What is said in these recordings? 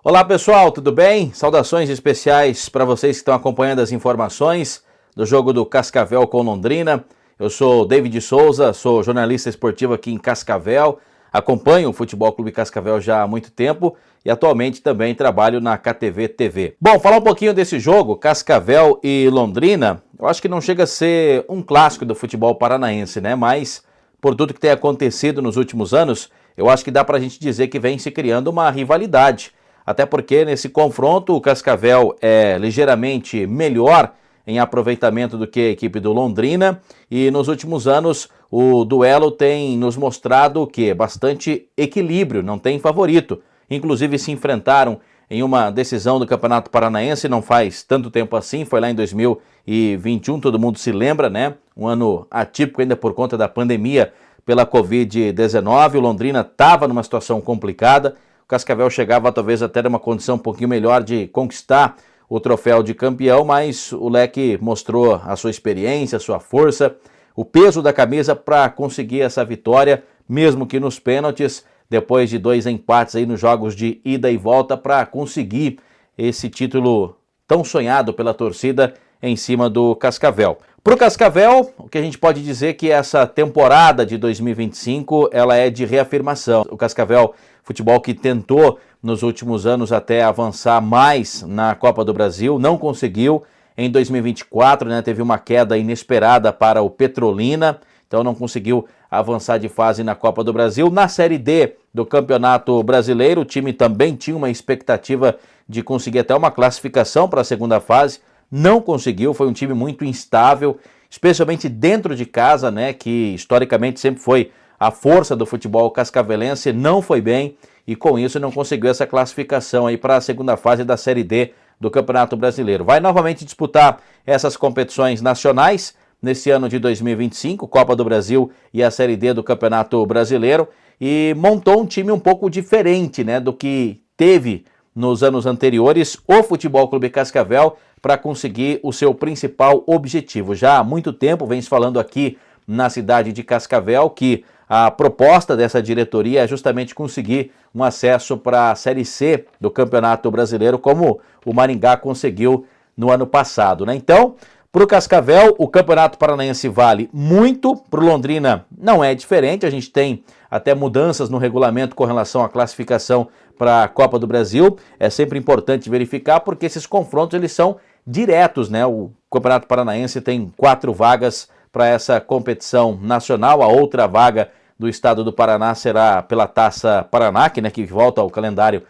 Olá pessoal, tudo bem? Saudações especiais para vocês que estão acompanhando as informações do jogo do Cascavel com Londrina. Eu sou David Souza, sou jornalista esportivo aqui em Cascavel, acompanho o Futebol Clube Cascavel já há muito tempo e atualmente também trabalho na KTV TV. Bom, falar um pouquinho desse jogo, Cascavel e Londrina, eu acho que não chega a ser um clássico do futebol paranaense, né? Mas por tudo que tem acontecido nos últimos anos, eu acho que dá para a gente dizer que vem se criando uma rivalidade. Até porque nesse confronto o Cascavel é ligeiramente melhor em aproveitamento do que a equipe do Londrina e nos últimos anos o duelo tem nos mostrado que bastante equilíbrio, não tem favorito. Inclusive se enfrentaram em uma decisão do Campeonato Paranaense não faz tanto tempo assim, foi lá em 2021, todo mundo se lembra, né? Um ano atípico ainda por conta da pandemia pela Covid-19, o Londrina estava numa situação complicada. O Cascavel chegava talvez até numa condição um pouquinho melhor de conquistar o troféu de campeão, mas o Leque mostrou a sua experiência, a sua força, o peso da camisa para conseguir essa vitória, mesmo que nos pênaltis, depois de 2 empates aí nos jogos de ida e volta para conseguir esse título tão sonhado pela torcida em cima do Cascavel. Para o Cascavel, o que a gente pode dizer é que essa temporada de 2025 ela é de reafirmação. O Cascavel, futebol que tentou nos últimos anos até avançar mais na Copa do Brasil, não conseguiu. Em 2024, né, teve uma queda inesperada para o Petrolina, então não conseguiu avançar de fase na Copa do Brasil. Na Série D do Campeonato Brasileiro, o time também tinha uma expectativa de conseguir até uma classificação para a segunda fase, não conseguiu, foi um time muito instável, especialmente dentro de casa, né, que historicamente sempre foi a força do futebol cascavelense, não foi bem e com isso não conseguiu essa classificação aí para a segunda fase da Série D do Campeonato Brasileiro. Vai novamente disputar essas competições nacionais nesse ano de 2025, Copa do Brasil e a Série D do Campeonato Brasileiro, e montou um time um pouco diferente, né, do que teve nos anos anteriores o Futebol Clube Cascavel para conseguir o seu principal objetivo. Já há muito tempo vem se falando aqui na cidade de Cascavel que a proposta dessa diretoria é justamente conseguir um acesso para a Série C do Campeonato Brasileiro, como o Maringá conseguiu no ano passado, né? Então, para o Cascavel, o Campeonato Paranaense vale muito, para o Londrina não é diferente, a gente tem até mudanças no regulamento com relação à classificação para a Copa do Brasil, é sempre importante verificar porque esses confrontos eles são diretos, né? O Campeonato Paranaense tem 4 vagas para essa competição nacional, a outra vaga do estado do Paraná será pela Taça Paraná, né, que volta ao calendário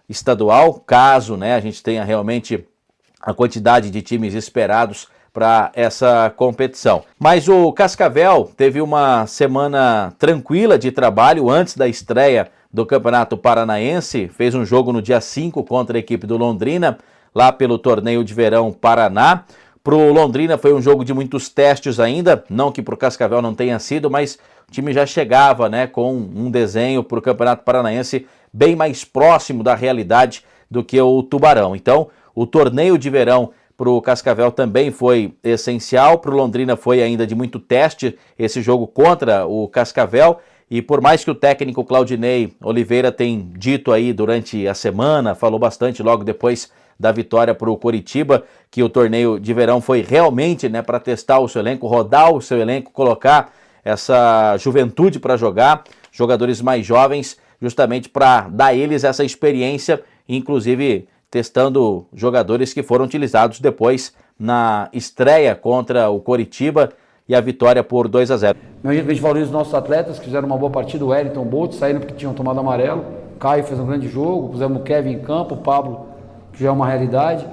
estadual, caso, né, a gente tenha realmente a quantidade de times esperados para essa competição. Mas o Cascavel teve uma semana tranquila de trabalho antes da estreia do Campeonato Paranaense, fez um jogo no dia 5 contra a equipe do Londrina, lá pelo Torneio de Verão Paraná. Para o Londrina foi um jogo de muitos testes ainda, não que para o Cascavel não tenha sido, mas o time já chegava, né, com um desenho para o Campeonato Paranaense bem mais próximo da realidade do que o Tubarão. Então, o Torneio de Verão para o Cascavel também foi essencial, para o Londrina foi ainda de muito teste esse jogo contra o Cascavel, e por mais que o técnico Claudinei Oliveira tenha dito aí durante a semana, falou bastante logo depois da vitória para o Coritiba, que o torneio de verão foi realmente, né, para testar o seu elenco, rodar o seu elenco, colocar essa juventude para jogar, jogadores mais jovens, justamente para dar a eles essa experiência, inclusive testando jogadores que foram utilizados depois na estreia contra o Coritiba e a vitória por 2-0. A gente valoriza os nossos atletas, que fizeram uma boa partida, o Wellington, Bolt, saíram porque tinham tomado amarelo, o Caio fez um grande jogo, pusemos o Kevin em campo, o Pablo, que já é uma realidade.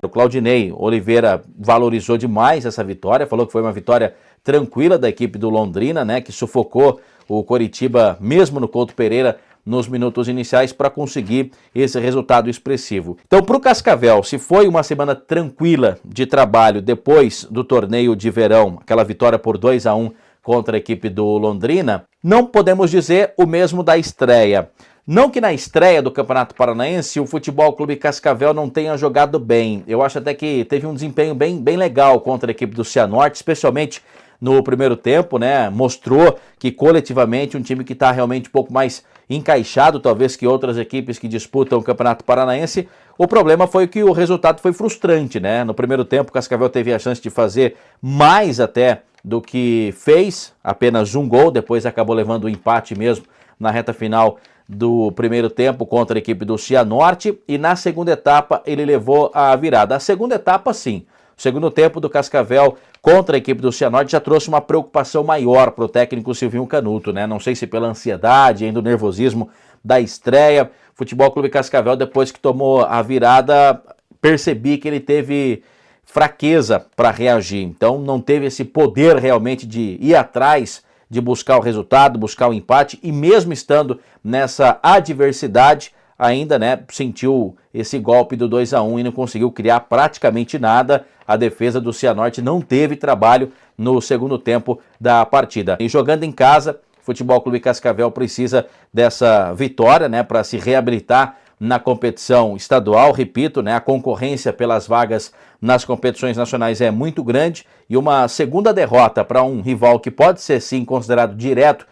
O Claudinei Oliveira valorizou demais essa vitória, falou que foi uma vitória tranquila da equipe do Londrina, né, que sufocou o Coritiba, mesmo no Couto Pereira, nos minutos iniciais para conseguir esse resultado expressivo. Então, para o Cascavel, se foi uma semana tranquila de trabalho depois do torneio de verão, aquela vitória por 2-1 contra a equipe do Londrina, não podemos dizer o mesmo da estreia. Não que na estreia do Campeonato Paranaense o Futebol Clube Cascavel não tenha jogado bem. Eu acho até que teve um desempenho bem legal contra a equipe do Cianorte, especialmente no primeiro tempo, né? Mostrou que coletivamente um time que está realmente um pouco mais encaixado, talvez, que outras equipes que disputam o Campeonato Paranaense. O problema foi que o resultado foi frustrante, né? No primeiro tempo, o Cascavel teve a chance de fazer mais até do que fez, apenas um gol, depois acabou levando o empate mesmo na reta final do primeiro tempo contra a equipe do Cianorte, e na segunda etapa ele levou a virada. A segunda etapa, sim. O segundo tempo do Cascavel contra a equipe do Cianorte já trouxe uma preocupação maior para o técnico Silvinho Canuto, né? Não sei se pela ansiedade, ainda o nervosismo da estreia. Futebol Clube Cascavel, depois que tomou a virada, percebi que ele teve fraqueza para reagir. Então não teve esse poder realmente de ir atrás, de buscar o resultado, buscar o empate, e mesmo estando nessa adversidade, ainda, né, sentiu esse golpe do 2-1 e não conseguiu criar praticamente nada. A defesa do Cianorte não teve trabalho no segundo tempo da partida. E jogando em casa, o Futebol Clube Cascavel precisa dessa vitória, né, para se reabilitar na competição estadual. Repito, né, a concorrência pelas vagas nas competições nacionais é muito grande, e uma segunda derrota para um rival que pode ser sim considerado direto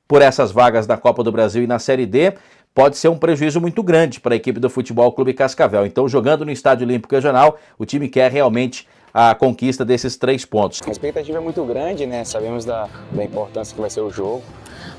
por essas vagas da Copa do Brasil e na Série D pode ser um prejuízo muito grande para a equipe do Futebol Clube Cascavel. Então, jogando no Estádio Olímpico Regional, o time quer realmente a conquista desses 3 pontos. A expectativa é muito grande, né? Sabemos da importância que vai ser o jogo,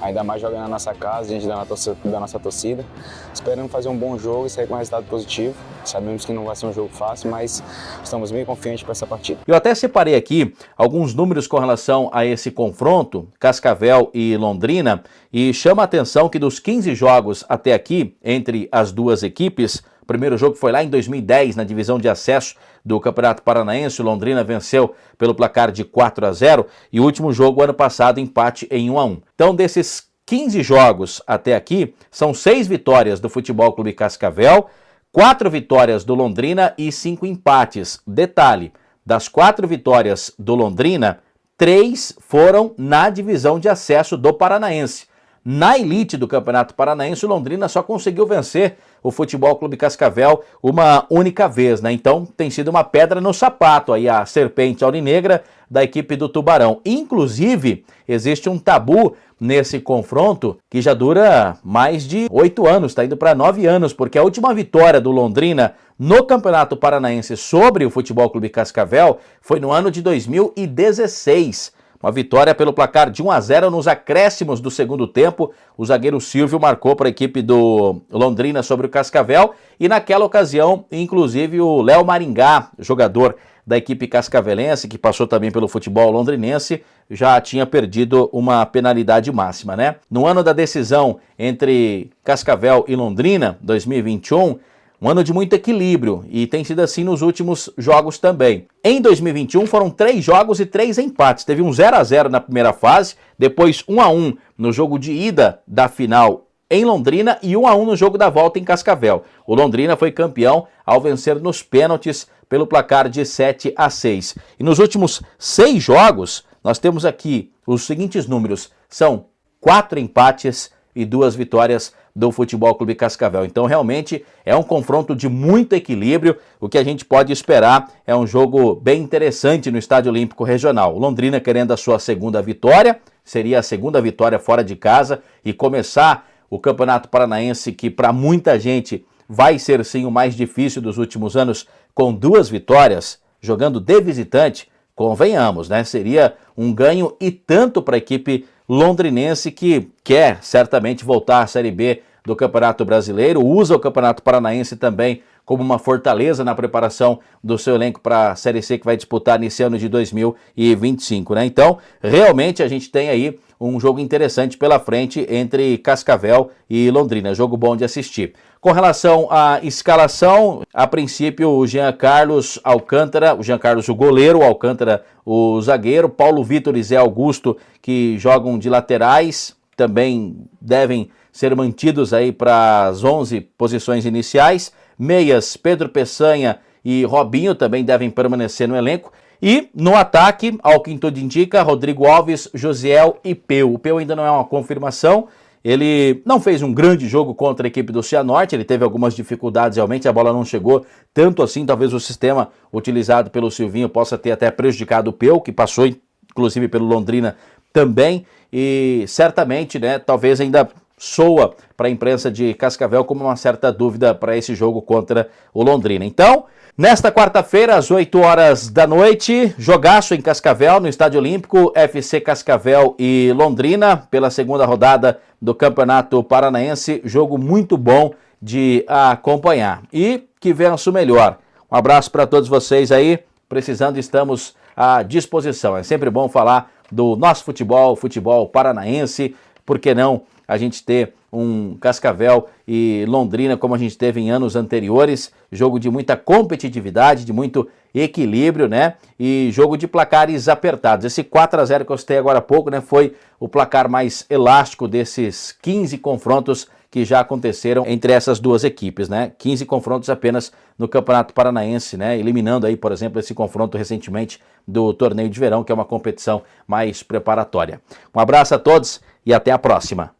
ainda mais jogando na nossa casa, diante da nossa torcida. Esperamos fazer um bom jogo e sair com um resultado positivo. Sabemos que não vai ser um jogo fácil, mas estamos bem confiantes para essa partida. Eu até separei aqui alguns números com relação a esse confronto, Cascavel e Londrina, e chama a atenção que dos 15 jogos até aqui, entre as duas equipes, o primeiro jogo foi lá em 2010, na divisão de acesso do Campeonato Paranaense. O Londrina venceu pelo placar de 4-0, e o último jogo, ano passado, empate em 1-1. Então, desses 15 jogos até aqui, são 6 vitórias do Futebol Clube Cascavel, 4 vitórias do Londrina e 5 empates. Detalhe, das 4 vitórias do Londrina, 3 foram na divisão de acesso do Paranaense. Na elite do Campeonato Paranaense, o Londrina só conseguiu vencer o Futebol Clube Cascavel uma única vez, né? Então tem sido uma pedra no sapato aí a Serpente Aurinegra da equipe do Tubarão. Inclusive, existe um tabu nesse confronto que já dura mais de 8 anos, está indo para 9 anos, porque a última vitória do Londrina no Campeonato Paranaense sobre o Futebol Clube Cascavel foi no ano de 2016. Uma vitória pelo placar de 1-0 nos acréscimos do segundo tempo. O zagueiro Silvio marcou para a equipe do Londrina sobre o Cascavel. E naquela ocasião, inclusive, o Léo Maringá, jogador da equipe cascavelense, que passou também pelo futebol londrinense, já tinha perdido uma penalidade máxima, né? No ano da decisão entre Cascavel e Londrina, 2021, um ano de muito equilíbrio, e tem sido assim nos últimos jogos também. Em 2021 foram 3 jogos e 3 empates. Teve um 0-0 na primeira fase, depois 1-1 no jogo de ida da final em Londrina e 1-1 no jogo da volta em Cascavel. O Londrina foi campeão ao vencer nos pênaltis pelo placar de 7-6. E nos últimos 6 jogos, nós temos aqui os seguintes números. São 4 empates e 2 vitórias do Futebol Clube Cascavel. Então realmente é um confronto de muito equilíbrio. O que a gente pode esperar é um jogo bem interessante no Estádio Olímpico Regional. O Londrina querendo a sua segunda vitória, seria a segunda vitória fora de casa, e começar o Campeonato Paranaense, que para muita gente vai ser sim o mais difícil dos últimos anos, com 2 vitórias, jogando de visitante. Convenhamos, né? Seria um ganho e tanto para a equipe londrinense, que quer certamente voltar à Série B do Campeonato Brasileiro, usa o Campeonato Paranaense também como uma fortaleza na preparação do seu elenco para a Série C que vai disputar nesse ano de 2025, né? Então, realmente a gente tem aí um jogo interessante pela frente entre Cascavel e Londrina, jogo bom de assistir. Com relação à escalação, a princípio o Jean Carlos Alcântara, o Jean Carlos o goleiro, o Alcântara o zagueiro, Paulo Vitor e Zé Augusto que jogam de laterais, também devem ser mantidos aí para as 11 posições iniciais. Meias, Pedro Peçanha e Robinho também devem permanecer no elenco. E no ataque, ao que tudo indica, Rodrigo Alves, Josiel e Peu. O Peu ainda não é uma confirmação. Ele não fez um grande jogo contra a equipe do Cianorte, ele teve algumas dificuldades realmente, a bola não chegou tanto assim, talvez o sistema utilizado pelo Silvinho possa ter até prejudicado o Peu, que passou inclusive pelo Londrina também, e certamente, né, talvez ainda soa para a imprensa de Cascavel como uma certa dúvida para esse jogo contra o Londrina. Então, nesta quarta-feira, às 8 horas da noite, jogaço em Cascavel, no Estádio Olímpico, FC Cascavel e Londrina, pela segunda rodada do Campeonato Paranaense, jogo muito bom de acompanhar. E que vença o melhor. Um abraço para todos vocês aí, precisando, estamos à disposição. É sempre bom falar do nosso futebol, futebol paranaense, por que não a gente ter um Cascavel e Londrina como a gente teve em anos anteriores, jogo de muita competitividade, de muito equilíbrio, né? E jogo de placares apertados. Esse 4-0 que eu citei agora há pouco, né, foi o placar mais elástico desses 15 confrontos que já aconteceram entre essas duas equipes, né? 15 confrontos apenas no Campeonato Paranaense, né? Eliminando aí, por exemplo, esse confronto recentemente do Torneio de Verão, que é uma competição mais preparatória. Um abraço a todos e até a próxima.